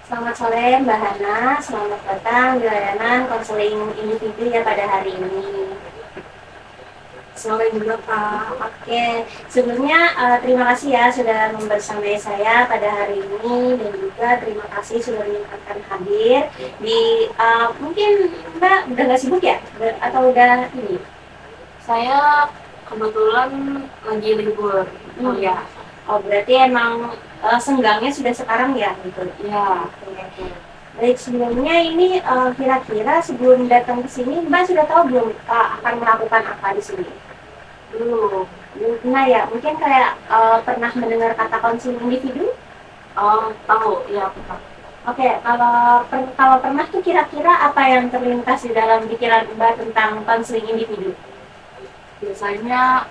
Selamat sore Mbak Hana, selamat datang di layanan konseling individu ya pada hari ini. Sore juga Kak. Oke, sebelumnya terima kasih ya sudah membersamai saya pada hari ini dan juga terima kasih sudah menyempatkan hadir di mungkin Mbak udah nggak sibuk ya atau udah ini? Saya kebetulan lagi libur kuliah. Oh berarti emang senggangnya sudah sekarang ya gitu. Ya, Oke. Baik, sebelumnya ini kira-kira sebelum datang ke sini Mbak sudah tahu belum akan melakukan apa di sini? dulu. Nah ya, mungkin kayak pernah mendengar kata konseling individu? Oh, tahu. Ya, Kak. Oke, kalau pernah tuh kira-kira apa yang terlintas di dalam pikiran Mbak tentang konseling individu? Biasanya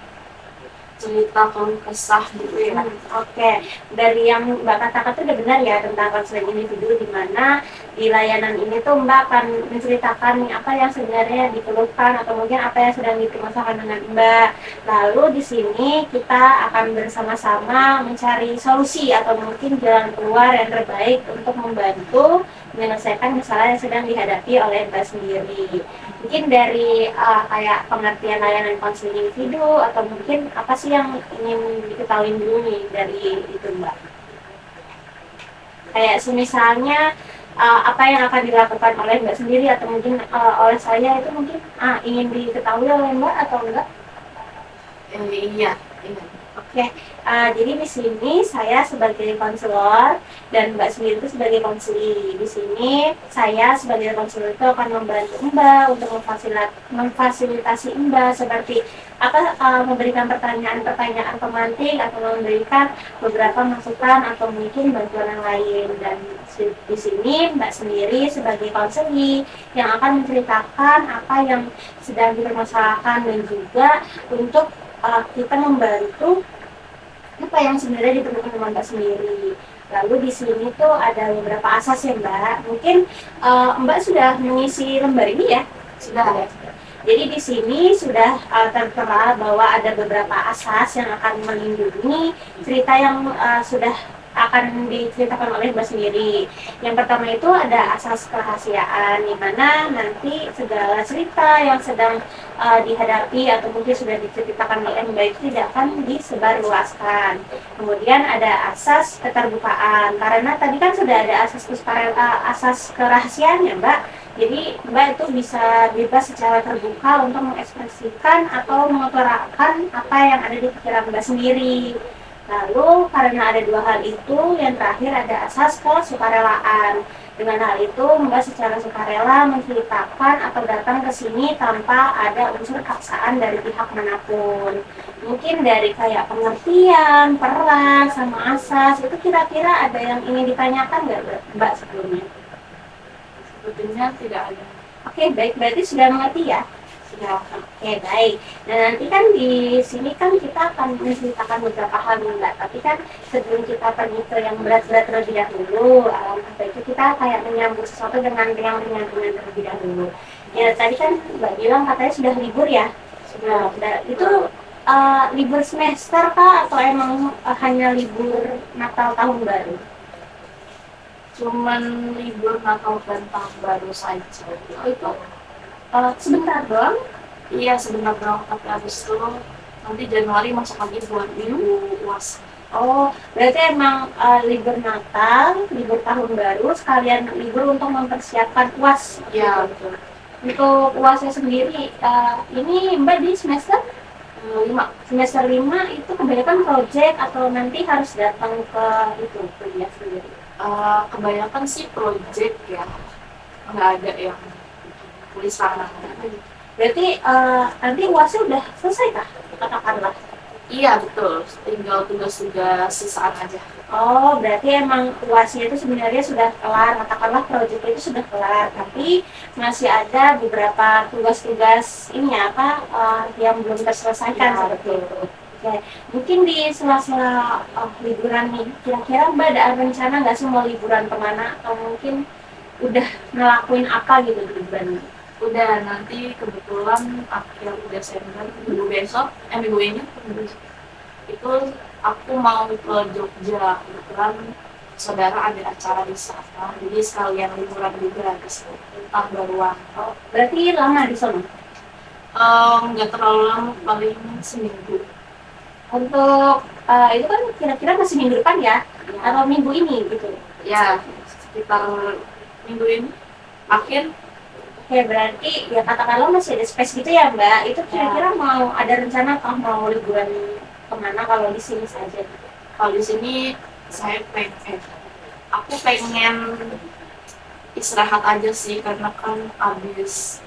cerita keluh kesah gitu ya. Oke, dari yang Mbak katakan itu udah benar ya tentang konseling individu, di mana di layanan ini tuh Mbak akan menceritakan nih apa yang sebenarnya dikeluhkan atau mungkin apa yang sedang dipermasalahkan dengan Mbak. Lalu di sini kita akan bersama-sama mencari solusi atau mungkin jalan keluar yang terbaik untuk membantu menyelesaikan masalah yang sedang dihadapi oleh Mbak sendiri. Mungkin dari kayak pengertian layanan konseling individu atau mungkin apa sih yang ingin diketahui dulu nih dari itu Mbak? Kayak semisalnya apa yang akan dilakukan oleh Mbak sendiri atau mungkin oleh saya itu mungkin ingin diketahui oleh Mbak atau enggak? Iya, iya. Oke, jadi di sini saya sebagai konselor dan Mbak sendiri itu sebagai konseli. Di sini saya sebagai konselor itu akan membantu Mbak untuk memfasilitasi Mbak seperti apa memberikan pertanyaan-pertanyaan pemantik atau memberikan beberapa masukan atau mungkin bantuan yang lain. Dan di sini Mbak sendiri sebagai konseli yang akan menceritakan apa yang sedang dipermasalahkan dan juga untuk kita membantu apa yang sebenarnya diperlukan sama Mbak sendiri. Lalu di sini tuh ada beberapa asas ya Mbak. Mungkin Mbak sudah mengisi lembar ini ya? Sudah ya. Jadi di sini sudah tertera bahwa ada beberapa asas yang akan melindungi cerita yang sudah akan diceritakan oleh Mbak sendiri. Yang pertama itu ada asas kerahasiaan, di mana nanti segala cerita yang sedang dihadapi atau mungkin sudah diceritakan oleh Mbak itu tidak akan disebarluaskan. Kemudian ada asas keterbukaan, karena tadi kan sudah ada asas kerahasiaan ya Mbak. Jadi Mbak itu bisa bebas secara terbuka untuk mengekspresikan atau mengutarakan apa yang ada di pikiran Mbak sendiri. Lalu karena ada dua hal itu, yang terakhir ada asas kesukarelaan. Dengan hal itu Mbak secara sukarela menceritakan atau datang ke sini tanpa ada unsur paksaan dari pihak manapun. Mungkin dari kayak pengertian, peran, sama asas, itu kira-kira ada yang ingin ditanyakan nggak Mbak sebelumnya? Sebetulnya tidak ada. Oke, baik. Berarti sudah mengerti ya? Sudah. Oke, baik. Nah, nanti kan di sini kan kita akan menceritakan beberapa hal Mbak. Tapi kan sebelum kita pergi ke yang berat-berat terlebih dahulu, apa itu kita kayak menyambut sesuatu dengan yang ringan-ringan terlebih dahulu. Ya, tadi kan Mbak bilang katanya sudah libur ya? Sudah. Itu libur semester kah atau emang hanya libur Natal tahun baru? Cuman libur Natal dan tahun baru saja. Oh, itu sebentar doang. Iya, sebentar doang. Tapi habis itu nanti Januari masuk lagi buat minggu UAS. Oh, berarti emang libur Natal, libur tahun baru, sekalian libur untuk mempersiapkan UAS. Iya, betul. Untuk UASnya sendiri, ini Mbak di semester 5. semester 5 itu kebanyakan project atau nanti harus datang ke itu kuliah sendiri? Kebanyakan sih project ya, nggak ada yang tulisan. Berarti nanti UASnya udah selesai kah? Katakanlah. Iya betul, tinggal tugas-tugas sisaan aja. Oh, berarti emang UASnya itu sebenarnya sudah kelar, katakanlah proyek itu sudah kelar, tapi masih ada beberapa tugas-tugas ini apa yang belum terselesaikan Ya, seperti itu. Oke, mungkin di sela-sela liburan nih, kira-kira Mbak ada rencana nggak sih mau liburan kemana? Atau mungkin udah ngelakuin apa gitu di liburan ini? Udah, nanti kebetulan akhir Desember minggu besok, minggu ini itu aku mau ke Jogja. Kebetulan saudara ada acara di sana, jadi sekalian liburan juga di sana, tambah ruang. Oh, berarti lama di sana. Nggak terlalu lama, paling seminggu. Untuk itu kan kira-kira masih minggu depan ya, atau minggu ini gitu. Ya, sekitar minggu ini akhir. Oke, berarti ya katakanlah masih ada space gitu ya Mbak. Itu kira-kira mau ada rencana apa mau liburan kemana kalau di sini saja? Kalau di sini aku pengen istirahat aja sih, karena kan abis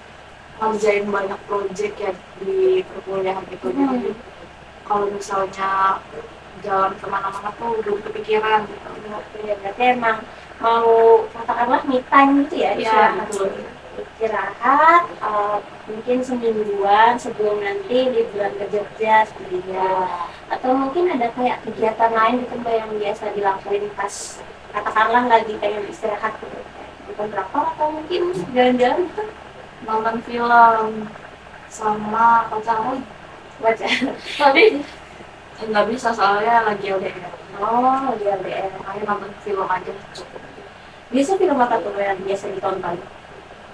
ngerjain banyak project ya di perkuliahan itu. Jadi kalau misalnya jalan kemana-mana tuh belum kepikiran gitu. Oke, berarti emang mau katakanlah me time gitu ya, istirahat. Betul. Istirahat mungkin semingguan sebelum nanti liburan ke Jogja seperti itu. Atau mungkin ada kayak kegiatan lain gitu Mbak yang biasa dilakuin pas katakanlah lagi pengen istirahat gitu. Bukan berapa atau mungkin jalan-jalan gitu. Nonton film sama pacaran. Baca. Tapi nggak bisa soalnya lagi LDR. Oh, di LDR. Makanya nonton film aja cukup. Biasa film apa tuh yang biasa ditonton?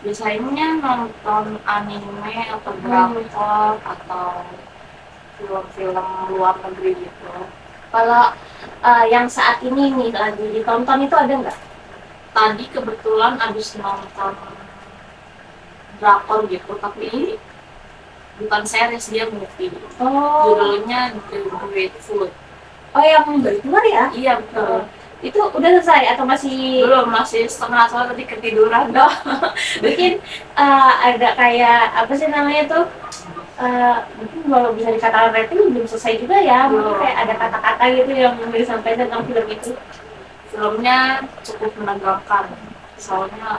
Biasanya nonton anime atau drakor atau film-film luar negeri gitu. Kalau yang saat ini nih lagi ditonton itu ada nggak? Tadi kebetulan abis nonton drakor gitu, tapi bukan series, dia movie. Oh, Judulnya The Grateful. oh yang baru keluar ya? Iya betul. Itu udah selesai atau masih? Belum, masih setengah, soalnya tadi ketiduran. Mungkin ada kayak apa sih namanya tuh? Mungkin kalau bisa dikatakan rating belum selesai juga ya. Mungkin kayak ada kata-kata gitu yang disampaikan tentang film itu. Filmnya cukup menegangkan, soalnya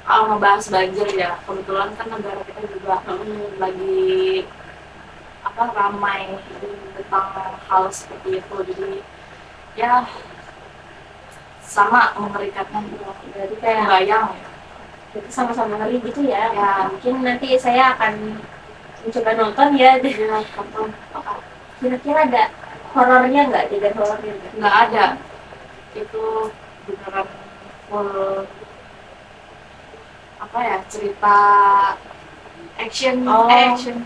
kalau ngebahas banjir ya, kebetulan kan negara kita juga lagi ramai tentang hal seperti itu, jadi ya sama mengerikannya gitu. Jadi kayak bayang itu sama-sama ngeri gitu ya. Ya. Mungkin nanti saya akan mencoba nonton ya. ya kapan Kira-kira ada horornya nggak? Tidak horornya nggak? nggak ada, itu beneran full cerita action. Action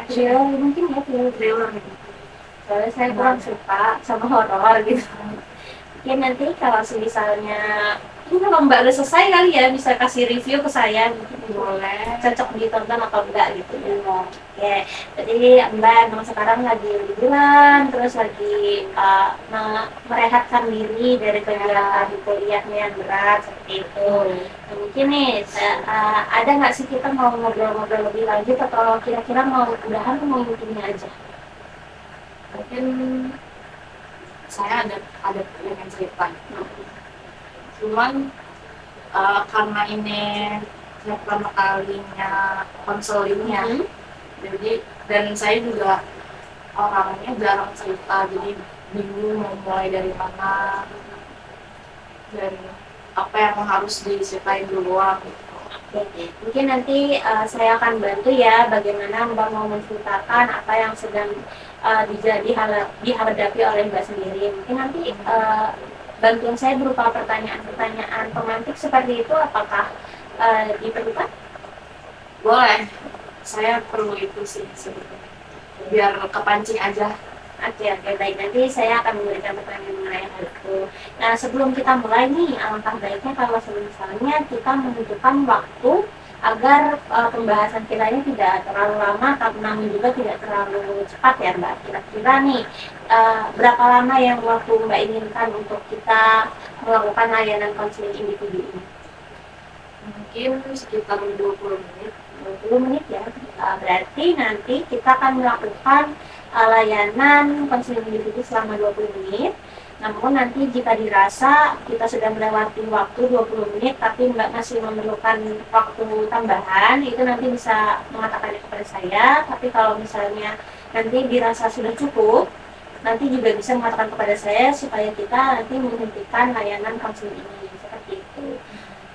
Thriller mungkin ya, thriller gitu. soalnya saya kurang suka sama horor gitu. Mungkin nanti kalau misalnya ini kalau Mbak udah selesai kali ya bisa kasih review ke saya mungkin Boleh. cocok ditonton atau enggak gitu ya. Oke, jadi Mbak memang sekarang lagi liburan terus lagi merehatkan diri dari kegiatan kuliahnya yang berat seperti itu. Nah, mungkin nih ada nggak sih kita mau ngobrol-ngobrol lebih lanjut atau kira-kira mau udahan atau mau intinya aja? Mungkin saya ada pengen cerita, cuman karena ini pertama kalinya konselingnya, jadi dan saya juga orangnya jarang cerita, jadi bingung mau mulai dari mana dan apa yang harus diceritain duluan. Mungkin nanti saya akan bantu ya bagaimana Mbak mau menceritakan apa yang sedang dihadapi oleh Mbak sendiri. Mungkin nanti bantuan saya berupa pertanyaan-pertanyaan pemantik seperti itu, apakah diperlukan? Boleh, saya perlu itu sih sebetulnya, biar kepancing aja. Oke, baik. Nanti saya akan memberikan pertanyaan mengenai hal itu. Nah, sebelum kita mulai nih, alangkah baiknya kalau misalnya kita menentukan waktu agar pembahasan kita ini tidak terlalu lama, namun juga tidak terlalu cepat ya Mbak. Kira-kira nih, berapa lama yang waktu Mbak inginkan untuk kita melakukan layanan konseling individu ini? Mungkin sekitar 20 menit. 20 menit ya. Berarti nanti kita akan melakukan layanan konseling individu selama 20 menit. Namun nanti jika dirasa kita sudah melewati waktu 20 menit tapi Mbak masih memerlukan waktu tambahan, itu nanti bisa mengatakannya kepada saya. Tapi kalau misalnya nanti dirasa sudah cukup, nanti juga bisa mengatakan kepada saya supaya kita nanti menghentikan layanan konseling ini, seperti itu.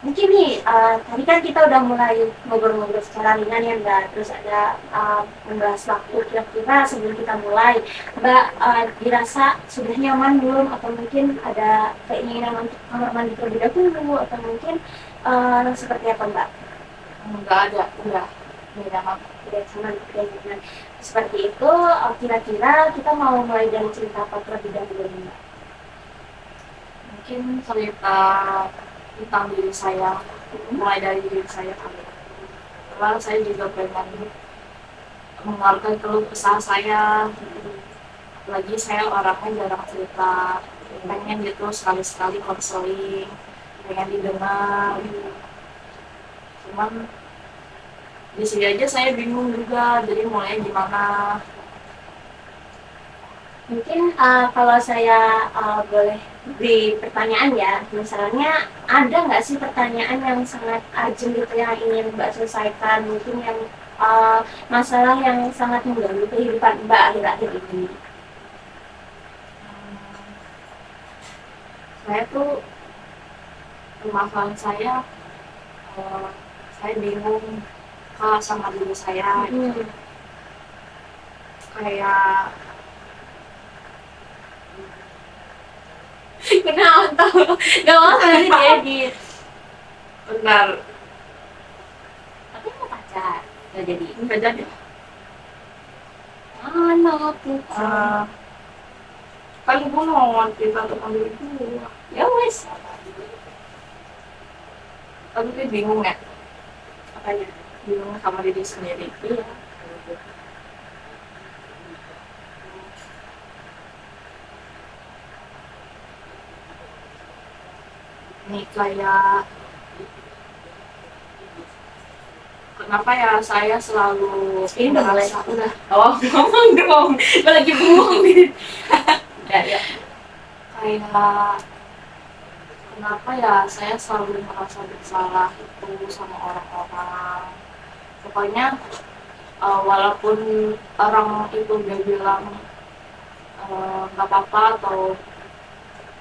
Mungkin nih, tadi kan kita udah mulai ngobrol-ngobrol secara ringan ya Mbak, terus ada membahas waktu kira-kira sebelum kita mulai. Mbak dirasa sudah nyaman belum? Atau mungkin ada keinginan untuk kamar mandi terlebih dahulu? Atau mungkin seperti apa Mbak? Nggak ada, udah nyaman. Tidak nyaman, tidak nyaman. Seperti itu, kira-kira kita mau mulai dari cerita apa terlebih dahulu Mbak? Mungkin cerita tentang diri saya, mulai dari diri saya kali. Karena saya juga pengen mengeluarkan keluh kesah saya. Lagi saya orangnya jarang cerita, pengen gitu sekali-sekali konseling, pengen didengar. Cuman di sini aja saya bingung juga, jadi mulai gimana. Mungkin kalau saya boleh beri pertanyaan ya, misalnya ada nggak sih pertanyaan yang sangat urgent gitu yang ingin Mbak selesaikan, mungkin yang masalah yang sangat mengganggu kehidupan Mbak akhir-akhir ini? Saya tuh permasalahan saya bingung sama diri saya. Kayak Kenapa tahu? Gak mau nanti diedit. benar, Tapi mau pacar, gak jadi. nggak jadi. No, kita. Kan gue mau cerita tentang diri gue, Ya wes. tapi gue bingung ya, Apanya? bingung sama diri sendiri. Iya. Nih kayak kenapa ya saya selalu Ini udah mulai. merasa Udah. oh ngomong dong, gue lagi bingung nih. Ya. Kayak kenapa ya saya selalu merasa bersalah itu sama orang-orang. Pokoknya walaupun orang itu udah bilang nggak apa-apa atau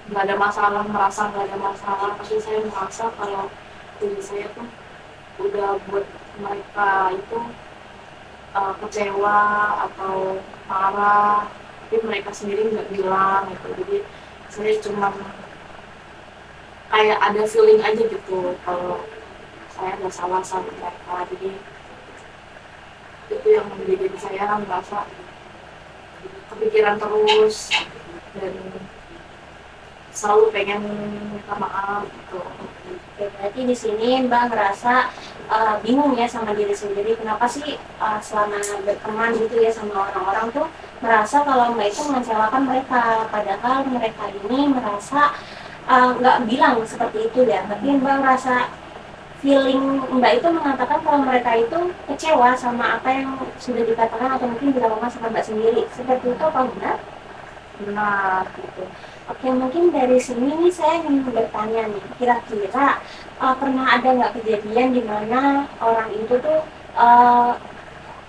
nggak ada masalah, merasa nggak ada masalah, tapi saya merasa kalau diri saya tuh udah buat mereka itu kecewa atau marah, tapi mereka sendiri nggak bilang gitu. Jadi saya cuma kayak ada feeling aja gitu kalau saya nggak salah sama mereka. Jadi itu yang menjadi saya merasa kepikiran terus dan selalu pengen minta maaf gitu. Oke, berarti di sini Mbak ngerasa bingung ya sama diri sendiri. Kenapa sih selama berteman gitu ya sama orang-orang tuh merasa kalau Mbak itu mengecewakan mereka, padahal mereka ini merasa nggak bilang seperti itu ya. Tapi Mbak ngerasa feeling Mbak itu mengatakan kalau mereka itu kecewa sama apa yang sudah dikatakan atau mungkin dilakukan sama Mbak sendiri. Seperti itu apa benar? Benar gitu. Oke, mungkin dari sini nih saya ingin bertanya nih, kira-kira pernah ada nggak kejadian di mana orang itu tuh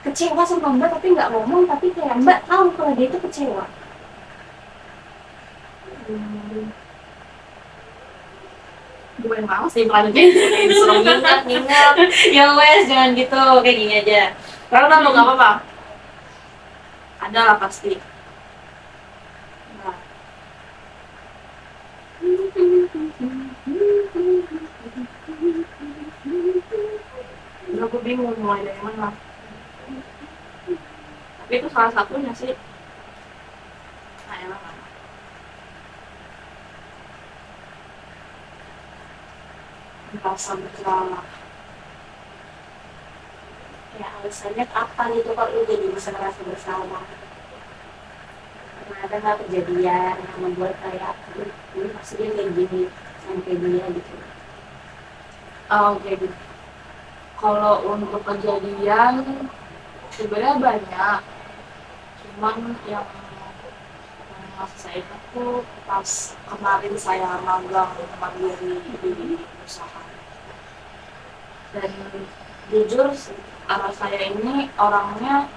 kecewa sama Mbak tapi nggak ngomong, tapi kayak Mbak tahu kalau dia itu kecewa? Gue malas sih pelanjutnya. Disuruh ngingat. Ya wes, jangan gitu, kayak gini aja. Karena lo nggak apa-apa. Ada lah pasti. Nah, gue bingung mulai dari mana. Tapi itu salah satunya sih. Nah, emang merasa bersalah. Ya alasannya apa gitu kok lu jadi bisa merasa bersalah? Pernah ada nggak kejadian yang membuat kayak ini pasti dia kayak gini sampai dia gitu? Oke, gitu. Kalau untuk kejadian sebenarnya banyak, cuman yang masih saya ingat tuh pas kemarin saya magang mandiri di usaha. Dan jujur saya ini orangnya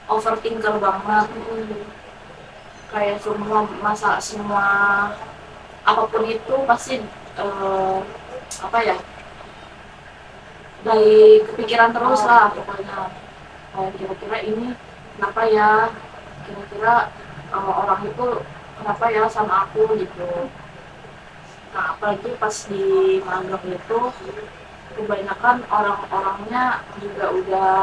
overthinker banget. Kayak semua apapun itu pasti apa ya, di kepikiran terus lah pokoknya. Kayak kira-kira ini kenapa ya, kira-kira orang itu kenapa ya sama aku gitu. Nah apalagi pas di magang itu kebanyakan orang-orangnya juga udah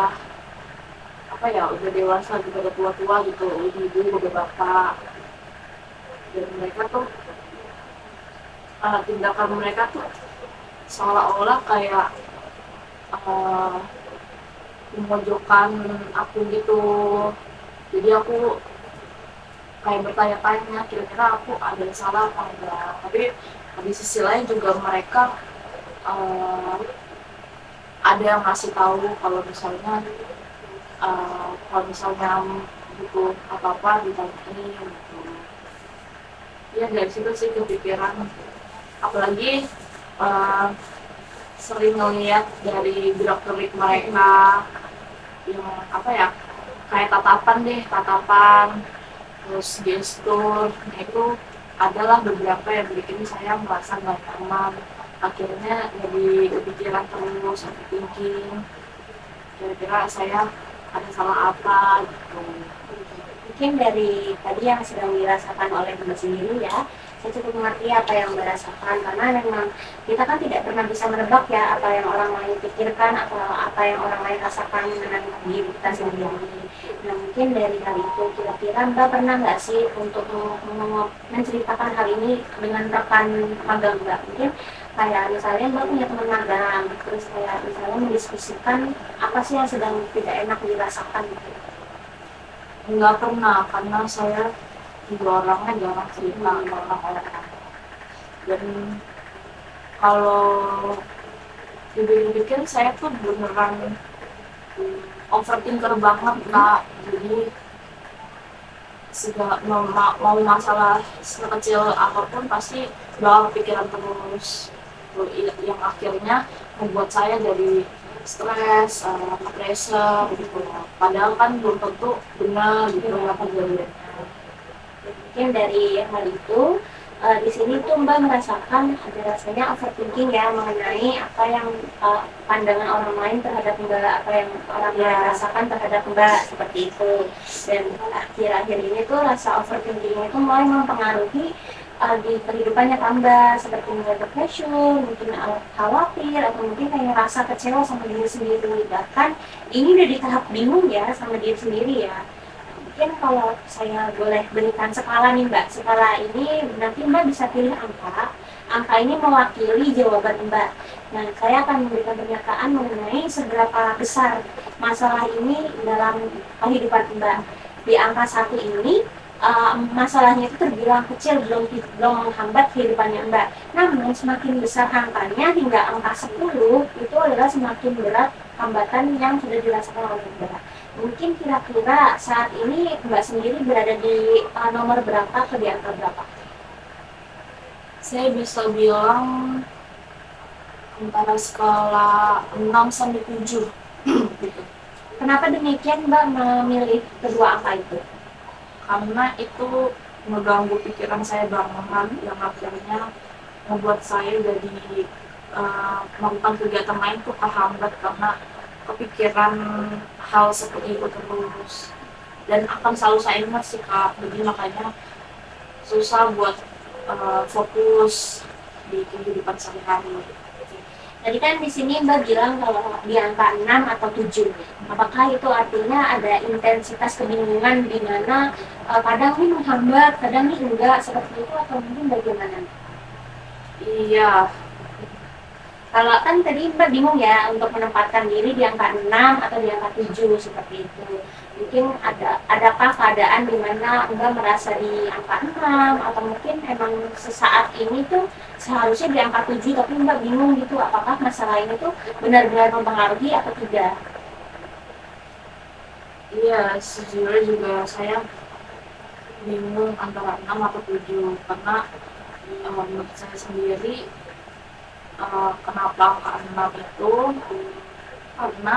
apa ya, udah dewasa, juga udah tua-tua gitu, ibu-ibu, udah bapak, dan mereka tuh tindakan mereka tuh seolah-olah kayak uh, memojokkan aku gitu. Jadi aku kayak bertanya-tanya kira-kira aku ada yang salah apa enggak, tapi di sisi lain juga mereka uh, ada yang ngasih tahu kalau misalnya butuh apa-apa ditanyain gitu. Ya dari situ sih kepikiran, apalagi uh, sering ngeliat dari gerak-gerik mereka yang apa ya, kayak tatapan, terus gestur, nah itu adalah beberapa yang bikin saya merasa nggak nyaman. Akhirnya jadi kepikiran terus, overthinking, kira-kira saya ada salah apa gitu. Mungkin dari tadi yang sedang dirasakan oleh Mbak sendiri ya, saya cukup mengerti apa yang Mbak rasakan, karena memang kita kan tidak pernah bisa menebak ya apa yang orang lain pikirkan atau apa yang orang lain rasakan dengan diri kita sendiri. Nah mungkin dari hal itu kira-kira Mbak pernah nggak sih untuk menceritakan hal ini dengan rekan magang Mbak? Mungkin kayak misalnya Mbak punya teman magang, terus kayak misalnya mendiskusikan apa sih yang sedang tidak enak dirasakan gitu. Nggak pernah, karena saya juga orangnya jarang cerita ke orang-orang. Dan kalau dipikir saya tuh beneran overthinker banget Kak. Jadi segala mau masalah sekecil apapun pasti bakal pikiran terus, yang akhirnya membuat saya jadi stres, pressure gitu. Padahal kan belum tentu benar gitu yang kejadiannya. Mungkin dari hal itu di sini tuh Mbak merasakan ada rasanya overthinking ya mengenai apa yang pandangan orang lain terhadap Mbak, apa yang orang lain rasakan terhadap Mbak, seperti itu. Dan akhir-akhir ini tuh rasa overthinking itu mulai mempengaruhi di kehidupannya Mbak, seperti mulai depression, mungkin khawatir, atau mungkin kayak rasa kecewa sama diri sendiri. Bahkan ini udah di tahap bingung ya sama diri sendiri ya. Mungkin kalau saya boleh berikan skala nih Mbak, skala ini nanti Mbak bisa pilih angka ini mewakili jawaban Mbak. Nah saya akan memberikan pernyataan mengenai seberapa besar masalah ini dalam kehidupan Mbak. Di angka 1 ini masalahnya itu terbilang kecil, belum menghambat kehidupannya Mbak. Namun semakin besar angkanya hingga angka 10 itu adalah semakin berat hambatan yang sudah dirasakan oleh Mbak. Mungkin kira-kira saat ini Mbak sendiri berada di nomor berapa atau di angka berapa? Saya bisa bilang antara skala 6 sampai 7 gitu. Kenapa demikian Mbak memilih kedua angka itu? Karena itu mengganggu pikiran saya banget, yang akhirnya membuat saya jadi melakukan kegiatan lain tuh kehambat karena kepikiran hal seperti itu terus, dan akan selalu saya ingat sih Kak. Jadi makanya susah buat fokus di kehidupan sehari-hari. Tadi kan di sini Mbak bilang kalau di angka 6 atau 7. Apakah itu artinya ada intensitas kebingungan di mana kadang ini menghambat, kadang ini enggak, seperti itu, atau mungkin bagaimana? Iya. Kalau kan tadi Mbak bingung ya untuk menempatkan diri di angka 6 atau di angka 7 seperti itu. Mungkin adakah keadaan di mana Mbak merasa di angka 6 atau mungkin emang sesaat ini tuh seharusnya di angka 7 tapi Mbak bingung gitu, apakah masalah ini tuh benar-benar mempengaruhi atau tidak? Iya, sejujurnya juga saya bingung antara 6 atau 7 karena menurut saya sendiri kenapa angka 6 itu karena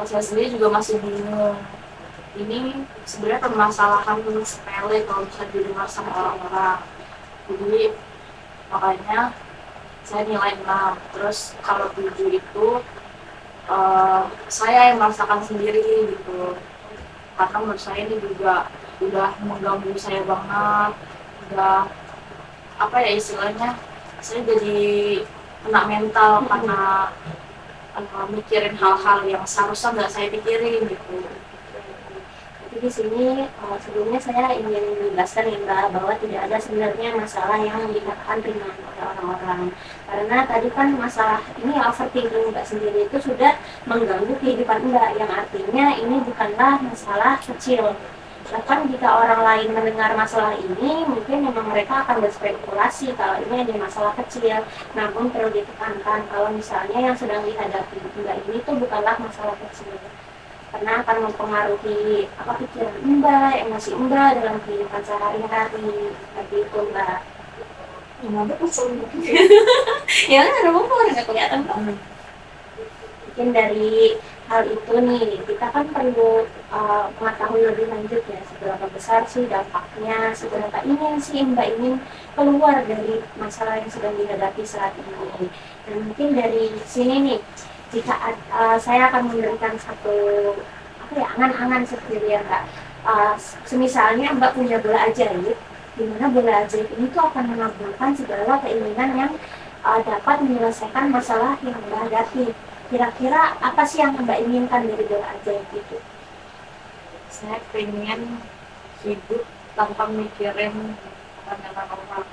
saya sendiri juga masih bingung. Ini sebenarnya permasalahan sepele kalau bisa didengar sama orang-orang. Jadi makanya saya nilai 6. Terus kalau 7 itu saya yang merasakan sendiri gitu, karena menurut saya ini juga udah mengganggu saya banget, udah apa ya istilahnya, saya jadi kena mental karena mikirin hal-hal yang seharusnya nggak saya pikirin gitu. Jadi di sini sebelumnya saya ingin menjelaskan ya Mbak bahwa tidak ada sebenarnya masalah yang dikatakan ringan oleh orang-orang. Karena tadi kan masalah ini overthinking Mbak sendiri itu sudah mengganggu kehidupan Mbak, yang artinya ini bukanlah masalah kecil. Bahkan jika orang lain mendengar masalah ini, mungkin memang mereka akan berspekulasi kalau ini ada masalah kecil. Namun perlu ditekankan kalau misalnya yang sedang dihadapi Mbak ini tuh bukanlah masalah kecil, karena akan mempengaruhi apa pikiran Mbak, emosi Mbak dalam kehidupan sehari-hari. Seperti itu Mbak. Gimana tuh sulit? Ya kan ada umur nggak kelihatan Mbak. Mungkin dari hal itu nih kita kan perlu mengetahui lebih lanjut ya seberapa besar sih dampaknya, seberapa ingin sih Mbak ingin keluar dari masalah yang sedang dihadapi saat ini. Dan mungkin dari sini nih, jika saya akan memberikan satu apa ya angan-angan seperti ya Mbak. Semisalnya Mbak punya bola ajaib, di mana bola ajaib ini tuh akan mengabulkan segala keinginan yang dapat menyelesaikan masalah yang Mbak hadapi. Kira-kira apa sih yang Mbak inginkan dari bola ajaib itu? Saya pengen hidup tanpa mikirin pandangan orang.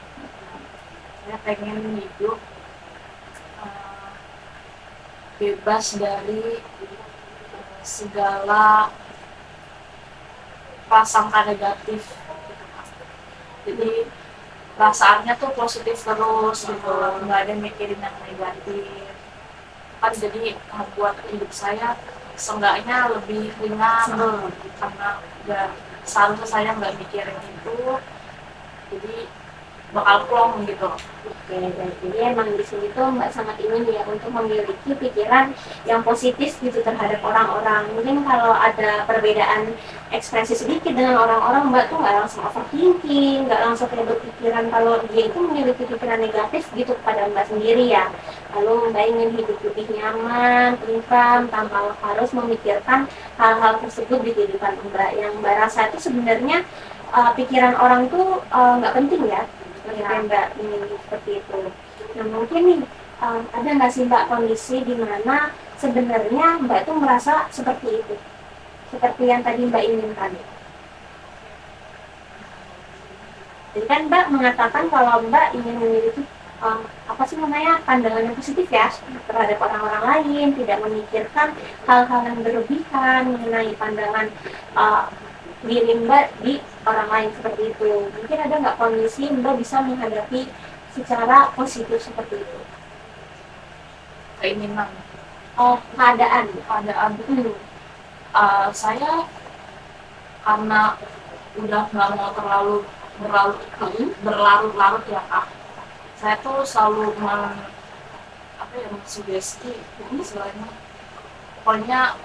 Saya pengen hidup bebas dari segala prasangka negatif gitu. Jadi perasaannya tuh positif terus gitu, nggak ada mikirin yang negatif kan, jadi membuat hidup saya seenggaknya lebih ringan karena nggak seharusnya saya nggak mikirin itu, jadi bakal plong gitu. Oke, jadi emang di sini tuh Mbak sangat ingin ya untuk memiliki pikiran yang positif gitu terhadap orang-orang. Mungkin kalau ada perbedaan ekspresi sedikit dengan orang-orang, Mbak tuh nggak langsung overthinking, nggak langsung kayak berpikiran kalau dia itu memiliki pikiran negatif gitu kepada Mbak sendiri ya. Lalu Mbak ingin hidup lebih nyaman, tentram, tanpa harus memikirkan hal-hal tersebut di kehidupan Mbak. Yang Mbak rasa itu sebenarnya pikiran orang tuh nggak penting ya. Yang Mbak ingin seperti itu. Nah mungkin nih ada nggak sih Mbak kondisi di mana sebenarnya Mbak tuh merasa seperti itu, seperti yang tadi Mbak inginkan? Jadi kan Mbak mengatakan kalau Mbak ingin memiliki apa sih namanya pandangan yang positif ya terhadap orang-orang lain, tidak memikirkan hal-hal yang berlebihan mengenai pandangan diri Mbak di orang lain seperti itu. Mungkin ada nggak kondisi Mbak bisa menghadapi secara positif seperti itu? Keinginan, Keadaan. Saya karena udah nggak mau terlalu berlarut-larut ya Kak, saya tuh selalu sugesti istilahnya, pokoknya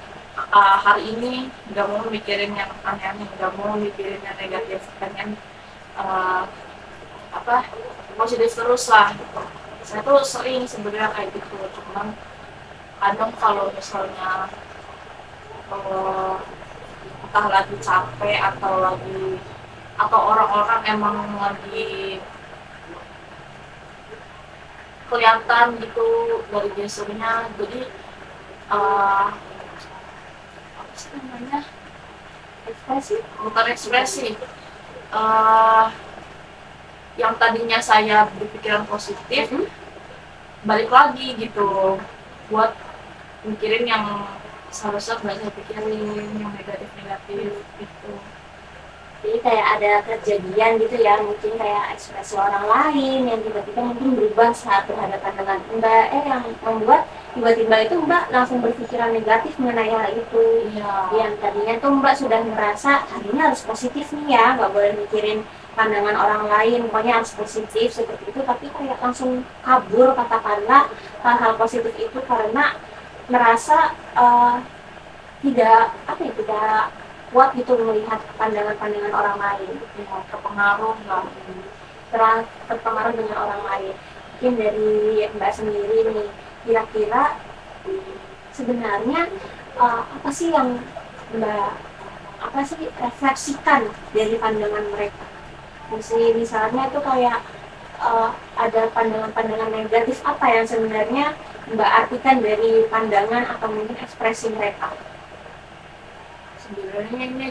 hari ini nggak mau mikirin yang aneh-aneh, nggak mau mikirin yang negatif, pengen positif terus lah. Saya tuh sering sebenarnya kayak gitu, cuman kadang kalau misalnya entah lagi capek atau orang-orang emang lagi kelihatan gitu dari gesturnya, jadi apa sih namanya, bukan ekspresi, yang tadinya saya berpikiran positif balik lagi gitu buat mikirin yang seharusnya nggak saya pikirin, yang negatif gitu. Jadi kayak ada kejadian gitu ya, mungkin kayak ekspresi orang lain yang tiba-tiba mungkin berubah saat berhadapan dengan Mbak, yang membuat tiba-tiba itu Mbak langsung berpikiran negatif mengenai hal itu. Yang tadinya tuh Mbak sudah merasa hari ini harus positif nih ya, nggak boleh mikirin pandangan orang lain, pokoknya harus positif seperti itu, tapi kayak langsung kabur katakanlah hal-hal positif itu karena merasa tidak kuat gitu melihat pandangan-pandangan orang lain, Terpengaruh lah. terpengaruh dengan orang lain. Mungkin dari Mbak sendiri nih, kira-kira sebenarnya apa sih yang Mbak apa sih refleksikan dari pandangan mereka? Misalnya itu kayak ada pandangan-pandangan negatif apa yang sebenarnya Mbak artikan dari pandangan atau mungkin ekspresi mereka? Sebenarnya ini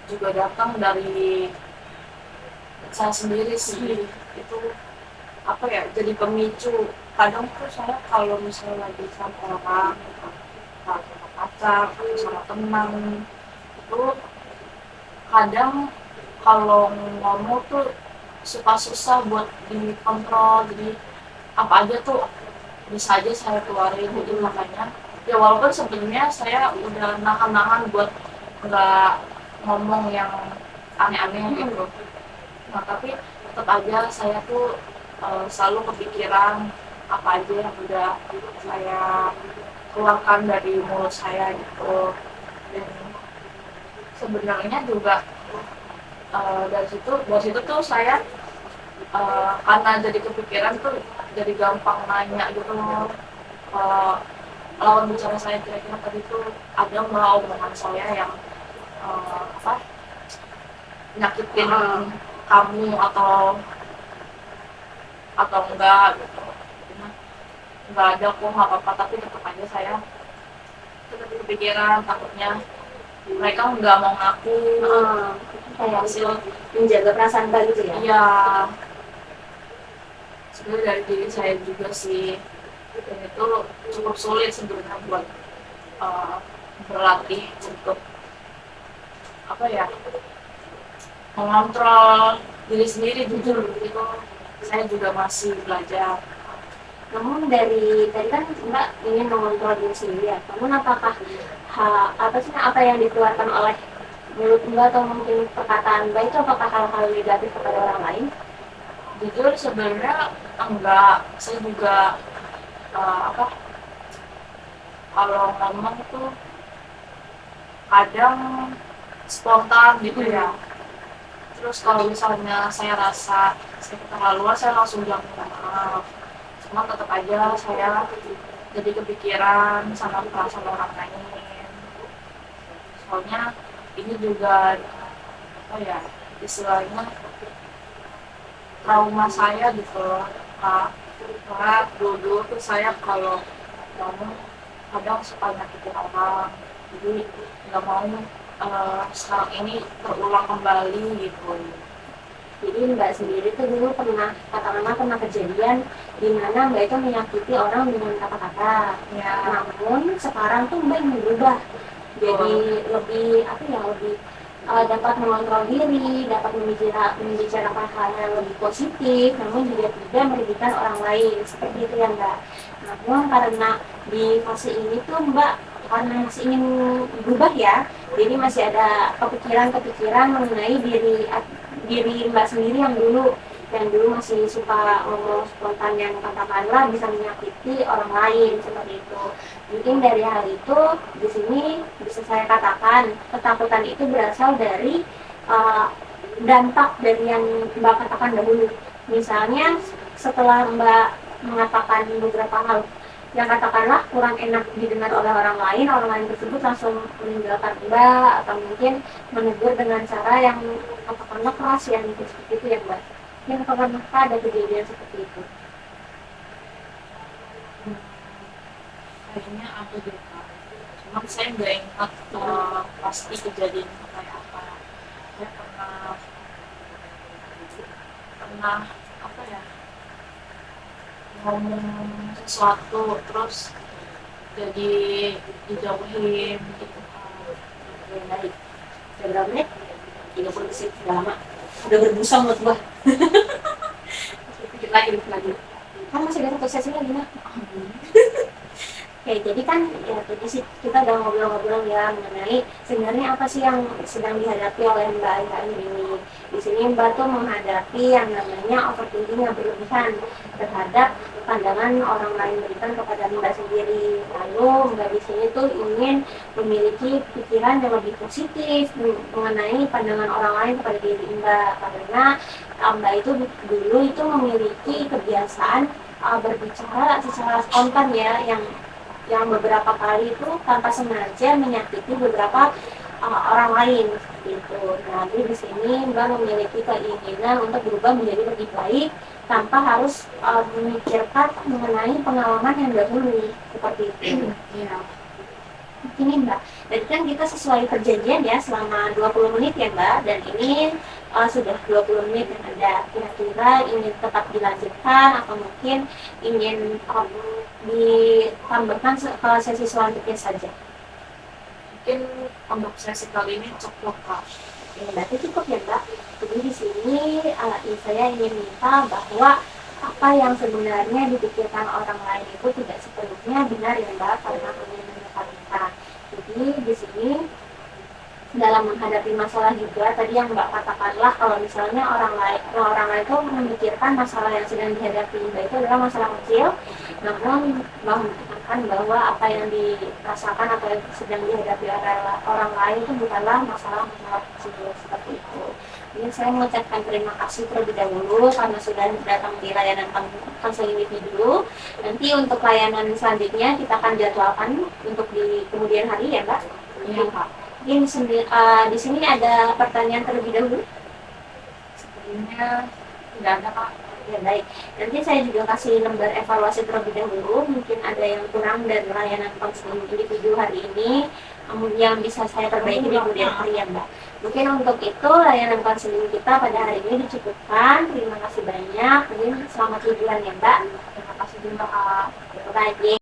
juga datang dari saya sendiri sih. Itu apa ya, jadi pemicu. Kadang tuh saya kalau misalnya lagi sama orang, sama pacar, atau sama teman, itu kadang kalau ngomong tuh suka susah buat dikontrol. Jadi apa aja tuh bisa aja saya keluarin. Jadi makanya ya walaupun sebenarnya saya udah nahan-nahan buat nggak ngomong yang aneh-aneh gitu, nah tapi tetap aja saya tuh selalu kepikiran apa aja yang udah saya keluarkan dari mulut saya gitu. Dan sebenarnya juga dari situ tuh saya karena jadi kepikiran tuh jadi gampang nanya gitu loh ke lawan bicara saya, kira-kira tadi tuh ada nggak omongan saya yang apa nyakitin kamu atau enggak gitu. Cuma nggak ada kok, nggak apa-apa, tapi tetap aja saya tetap kepikiran, takutnya mereka nggak mau ngaku Kayak hasil. menjaga perasaan Mbak gitu ya? Iya, sebenarnya dari diri saya juga sih, dan itu cukup sulit sebenarnya buat berlatih untuk apa ya, mengontrol diri sendiri. Jujur itu saya juga masih belajar. Namun dari tadi kan Mbak ingin mengontrol diri sendiri ya. Namun apakah apa yang dikeluarkan oleh mulut Mbak atau mungkin perkataan Mbak itu apakah hal-hal negatif kepada orang lain? Jujur sebenarnya enggak, saya juga apa, kalau ngomong tuh kadang spontan gitu ya. Terus kalau misalnya saya rasa saya keterlaluan, saya langsung bilang minta maaf. Cuma tetap aja saya jadi kepikiran sama perasaan orang lain. Soalnya ini juga apa ya, istilahnya trauma saya gitu loh, Kak. Karena dulu tuh saya kalau ngomong kadang suka nyakitin orang. Jadi nggak mau sekarang ini terulang kembali gitu. Jadi Mbak sendiri tuh dulu pernah kejadian di mana Mbak itu menyakiti orang dengan kata-kata. Ya, Namun sekarang tuh Mbak ingin berubah, jadi lebih dapat mengontrol diri, dapat membicarakan hal yang lebih positif, namun juga tidak merugikan orang lain, seperti itu ya Mbak. Namun karena di fase ini tuh Mbak karena masih ingin berubah ya, jadi masih ada kepikiran mengenai diri Mbak sendiri yang dulu masih suka ngomong spontan yang katakanlah bisa menyakiti orang lain seperti itu. Mungkin dari hal itu di sini bisa saya katakan ketakutan itu berasal dari dampak dari yang Mbak katakan dahulu. Misalnya setelah Mbak mengatakan beberapa hal yang katakanlah kurang enak didengar oleh orang lain tersebut langsung meninggalkan Mbak atau mungkin menegur dengan cara yang katakanlah keras yang seperti itu ya Mbak. Yang pernah ada kejadian seperti itu? kayaknya ada deh Kak. Cuma saya nggak ingat pasti kejadian kayak apa. Saya pernah apa ya, ngomong sesuatu terus jadi dijauhin gitu. Oke, baik. Sudah berapa menit? 30 detik, sudah lama. Udah berbusa menurut gua. Dikit lagi. Kan masih ada satu sesi lagi nak. Oke, jadi kan ya tadi sih kita udah ngobrol-ngobrol ya mengenai sebenarnya apa sih yang sedang dihadapi oleh Mbak Aira ini. Di sini Mbak tuh menghadapi yang namanya overthinking yang berlebihan terhadap pandangan orang lain berikan kepada Mbak sendiri. Lalu Mbak di sini tuh ingin memiliki pikiran yang lebih positif mengenai pandangan orang lain kepada diri Mbak, karena Mbak itu dulu itu memiliki kebiasaan berbicara secara spontan ya, yang beberapa kali itu tanpa sengaja menyakiti beberapa orang lain seperti itu. Nah, jadi di sini Mbak memiliki keinginan untuk berubah menjadi lebih baik tanpa harus memikirkan mengenai pengalaman yang dahulu seperti itu. Iya. Ini Mbak, dan kan kita sesuai perjanjian ya selama 20 menit ya Mbak, dan ini sudah 20 menit yang ada. Kira-kira ingin tetap dilanjutkan atau mungkin ingin ditambahkan ke sesi selanjutnya saja? Mungkin untuk sesi kali ini cukup Kak. Ya, berarti cukup ya Mbak. Jadi di sini saya ingin minta bahwa apa yang sebenarnya dipikirkan orang lain itu tidak sepenuhnya benar ya Mbak, karena hanya menurut kita. Jadi di sini dalam menghadapi masalah juga tadi yang Mbak katakanlah, kalau misalnya orang lain itu memikirkan masalah yang sedang dihadapi Mbak itu adalah masalah kecil, namun Mbak menekankan bahwa apa yang dirasakan atau yang sedang dihadapi orang lain itu bukanlah masalah kecil seperti itu. Jadi saya mengucapkan terima kasih terlebih dahulu karena sudah datang di layanan konseling individu. Nanti untuk layanan selanjutnya kita akan jadwalkan untuk di kemudian hari ya Mbak. Iya Kak. Ini di sini ada pertanyaan terlebih dahulu. Sebenarnya tidak ada Kak. Ya baik. Nanti saya juga kasih lembar evaluasi terlebih dahulu. Mungkin ada yang kurang dari layanan konseling individu hari ini, yang bisa saya perbaiki di kemudian hari ya Mbak. Mungkin untuk itu layanan konseling kita pada hari ini dicukupkan. Terima kasih banyak. Mungkin selamat liburan ya Mbak. Terima kasih juga Kak. Baik.